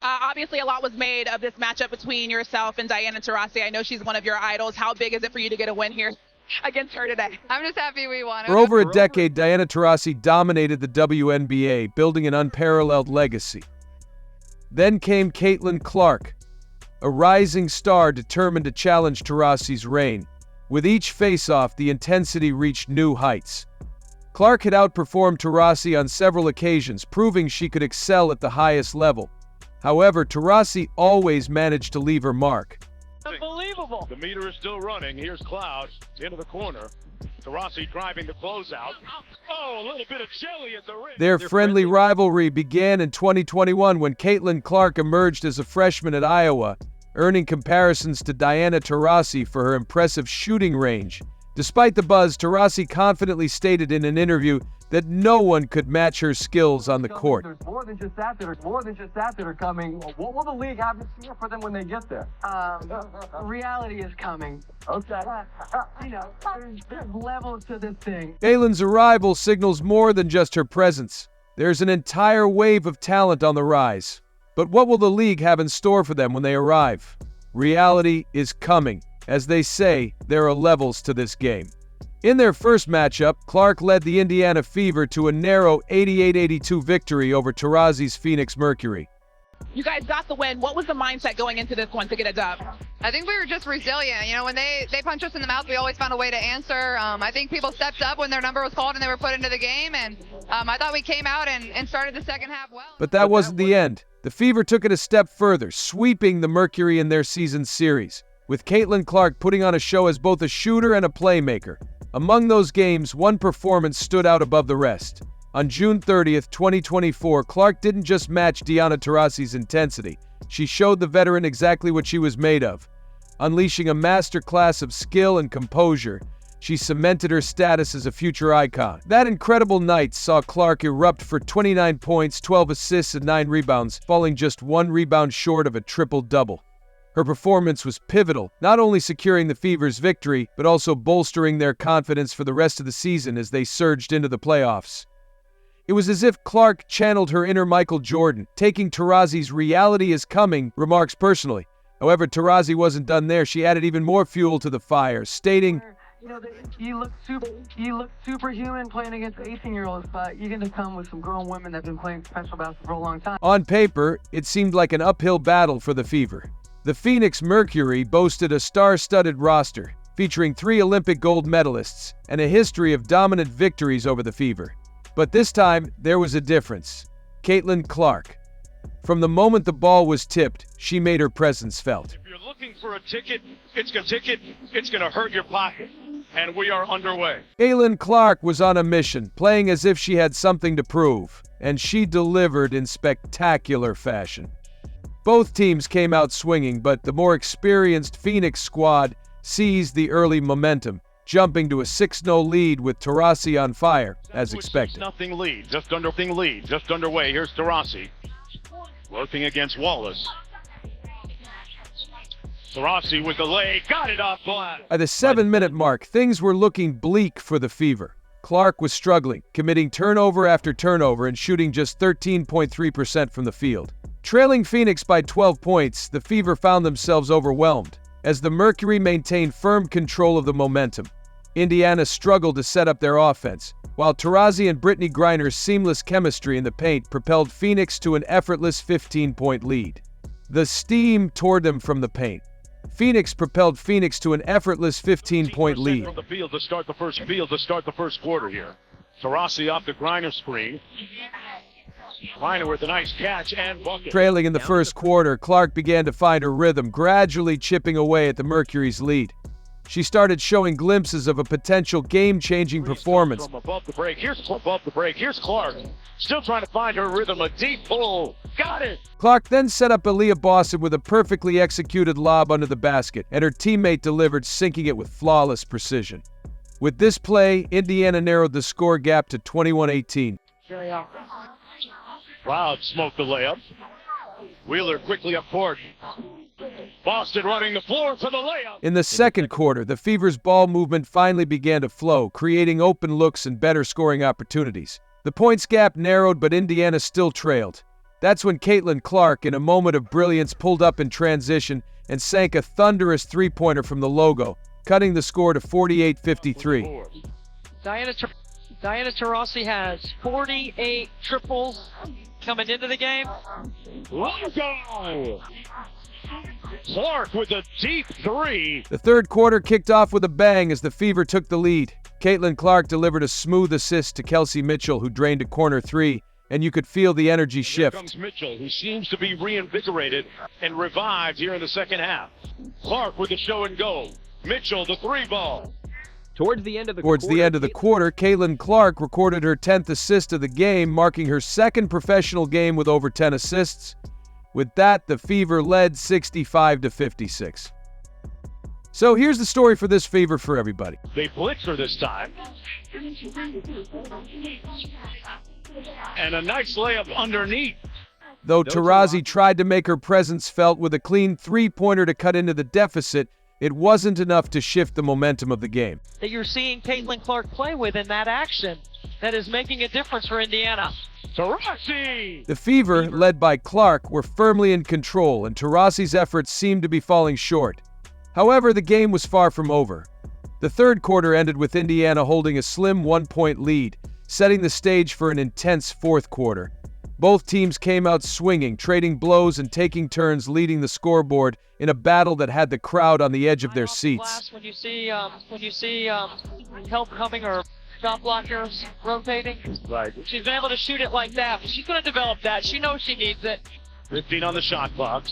Obviously, a lot was made of this matchup between yourself and Diana Taurasi. I know she's one of your idols. How big is it for you to get a win here against her today? I'm just happy we won. For over a decade, Diana Taurasi dominated the WNBA, building an unparalleled legacy. Then came Caitlin Clark, a rising star determined to challenge Taurasi's reign. With each face-off, the intensity reached new heights. Clark had outperformed Taurasi on several occasions, proving she could excel at the highest level. However, Taurasi always managed to leave her mark. Unbelievable. The meter is still running. Here's Cloud into the corner. Taurasi driving the closeout. Oh, a little bit of jelly at the rim. Their friendly rivalry began in 2021 when Caitlin Clark emerged as a freshman at Iowa, earning comparisons to Diana Taurasi for her impressive shooting range. Despite the buzz, Taurasi confidently stated in an interview that no one could match her skills on the court. There's more than just that that are coming. What will the league have in store for them when they get there? Reality is coming. Okay. There's levels to this thing. Caitlin's arrival signals more than just her presence. There's an entire wave of talent on the rise. But what will the league have in store for them when they arrive? Reality is coming. As they say, there are levels to this game. In their first matchup, Clark led the Indiana Fever to a narrow 88-82 victory over Taurasi's Phoenix Mercury. You guys got the win. What was the mindset going into this one to get a dub? I think we were just resilient. You know, when they punch us in the mouth, we always found a way to answer. I think people stepped up when their number was called and they were put into the game. And I thought we came out and started the second half well. But that wasn't the end. The Fever took it a step further, sweeping the Mercury in their season series, with Caitlin Clark putting on a show as both a shooter and a playmaker. Among those games, one performance stood out above the rest. On June 30th, 2024, Clark didn't just match Diana Taurasi's intensity. She showed the veteran exactly what she was made of. Unleashing a masterclass of skill and composure, she cemented her status as a future icon. That incredible night saw Clark erupt for 29 points, 12 assists, and 9 rebounds, falling just 1 rebound short of a triple-double. Her performance was pivotal, not only securing the Fever's victory, but also bolstering their confidence for the rest of the season as they surged into the playoffs. It was as if Clark channeled her inner Michael Jordan, taking Taurasi's "reality is coming" remarks personally. However, Taurasi wasn't done there. She added even more fuel to the fire, stating, You look superhuman playing against 18-year-olds, but you're going to come with some grown women that have been playing professional basketball for a long time. On paper, it seemed like an uphill battle for the Fever. The Phoenix Mercury boasted a star-studded roster, featuring 3 Olympic gold medalists and a history of dominant victories over the Fever. But this time, there was a difference. Caitlin Clark. From the moment the ball was tipped, she made her presence felt. If you're looking for a ticket, it's going to hurt your pocket. And we are underway. Caitlin Clark was on a mission, playing as if she had something to prove, and she delivered in spectacular fashion. Both teams came out swinging, but the more experienced Phoenix squad seized the early momentum, jumping to a 6-0 lead with Taurasi on fire, as expected. 6-0 lead, just underway. Here's Taurasi, working against Wallace. Taurasi with the lay, got it off glass. At the 7-minute mark, things were looking bleak for the Fever. Clark was struggling, committing turnover after turnover and shooting just 13.3% from the field. Trailing Phoenix by 12 points, the Fever found themselves overwhelmed, as the Mercury maintained firm control of the momentum. Indiana struggled to set up their offense, while Taurasi and Brittany Griner's seamless chemistry in the paint propelled Phoenix to an effortless 15-point lead. The steam toward them from the paint. Phoenix propelled Phoenix to an effortless 15-point lead. From the field to start the first quarter here. Taurasi off the Griner screen. Griner with a nice catch and bucket. Trailing in the first quarter, Clark began to find her rhythm, gradually chipping away at the Mercury's lead. She started showing glimpses of a potential game-changing performance. From above the break. Here's Clark. Still trying to find her rhythm. A deep pull. Got it. Clark then set up Aaliyah Boston with a perfectly executed lob under the basket, and her teammate delivered, sinking it with flawless precision. With this play, Indiana narrowed the score gap to 21-18. Cloud smoked the layup. Wheeler quickly up court. Boston running the floor for the layup. In the second quarter, the Fever's ball movement finally began to flow, creating open looks and better scoring opportunities. The points gap narrowed, but Indiana still trailed. That's when Caitlin Clark, in a moment of brilliance, pulled up in transition and sank a thunderous three-pointer from the logo, cutting the score to 48-53. Diana Taurasi has 48 triples coming into the game. Let's go! Clark with a deep three. The third quarter kicked off with a bang as the Fever took the lead. Caitlin Clark delivered a smooth assist to Kelsey Mitchell, who drained a corner three, and you could feel the energy shift. Here comes Mitchell, who seems to be reinvigorated and revived here in the second half. Clark with the show and go. Mitchell, the three ball. Towards the end of the quarter, Caitlin Clark recorded her 10th assist of the game, marking her second professional game with over 10 assists. With that, the Fever led 65-56. So here's the story for this Fever for everybody. They blitz her this time. And a nice layup underneath. Though Taurasi tried to make her presence felt with a clean three-pointer to cut into the deficit, it wasn't enough to shift the momentum of the game. That you're seeing Caitlin Clark play with in that action that is making a difference for Indiana. Taurasi! The Fever, led by Clark, were firmly in control, and Taurasi's efforts seemed to be falling short. However, the game was far from over. The third quarter ended with Indiana holding a slim one-point lead, setting the stage for an intense fourth quarter. Both teams came out swinging, trading blows and taking turns leading the scoreboard in a battle that had the crowd on the edge of their seats. When you see help coming or shot blockers rotating, Right. she's been able to shoot it like that. She's going to develop that. She knows she needs it. 15 on the shot clock.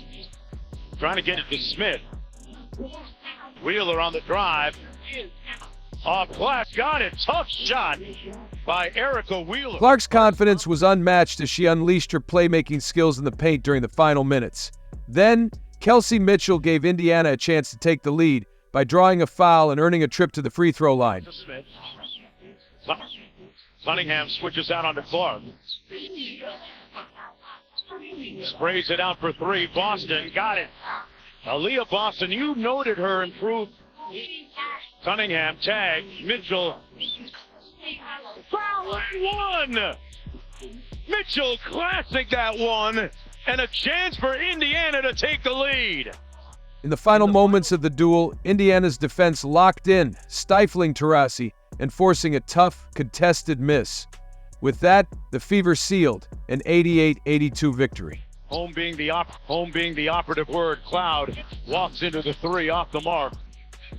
Trying to get it to Smith. Wheeler on the drive. Off glass, got it. Tough shot by Erica Wheeler. Clark's confidence was unmatched as she unleashed her playmaking skills in the paint during the final minutes. Then, Kelsey Mitchell gave Indiana a chance to take the lead by drawing a foul and earning a trip to the free throw line. Cunningham switches out onto Clark. Sprays it out for three. Boston got it. Aaliyah Boston, you noted her improved. Cunningham tag. Mitchell. Foul one. Mitchell classic that one. And a chance for Indiana to take the lead. In the final moments of the duel, Indiana's defense locked in, stifling Taurasi and forcing a tough, contested miss. With that, the Fever sealed an 88-82 victory. Home being the operative word. Cloud walks into the three off the mark.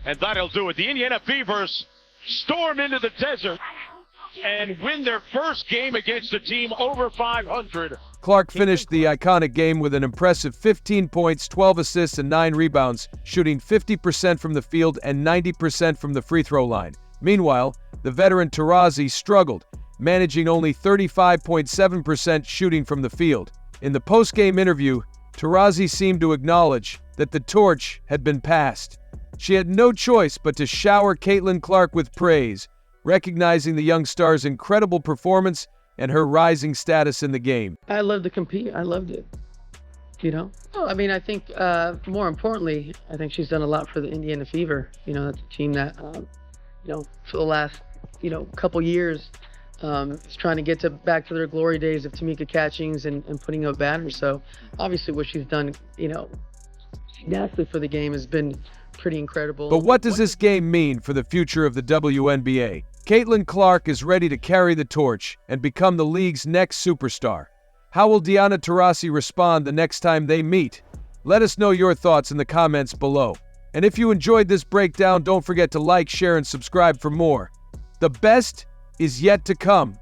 And that'll do it. The Indiana Fevers storm into the desert and win their first game against a team over 500. Clark finished the iconic game with an impressive 15 points, 12 assists, and 9 rebounds, shooting 50% from the field and 90% from the free throw line. Meanwhile, the veteran Taurasi struggled, managing only 35.7% shooting from the field. In the post-game interview, Taurasi seemed to acknowledge that the torch had been passed. She had no choice but to shower Caitlin Clark with praise, recognizing the young star's incredible performance and her rising status in the game. I love to compete. I loved it. You know? Well, I mean, I think more importantly, I think she's done a lot for the Indiana Fever. You know, that's a team that, for the last, couple years is trying to get back to their glory days of Tamika Catchings and putting up banners. So obviously what she's done, naturally for the game has been pretty incredible. But what does this game mean for the future of the WNBA? Caitlin Clark is ready to carry the torch and become the league's next superstar. How will Diana Taurasi respond the next time they meet? Let us know your thoughts in the comments below. And if you enjoyed this breakdown, don't forget to like, share, and subscribe for more. The best is yet to come.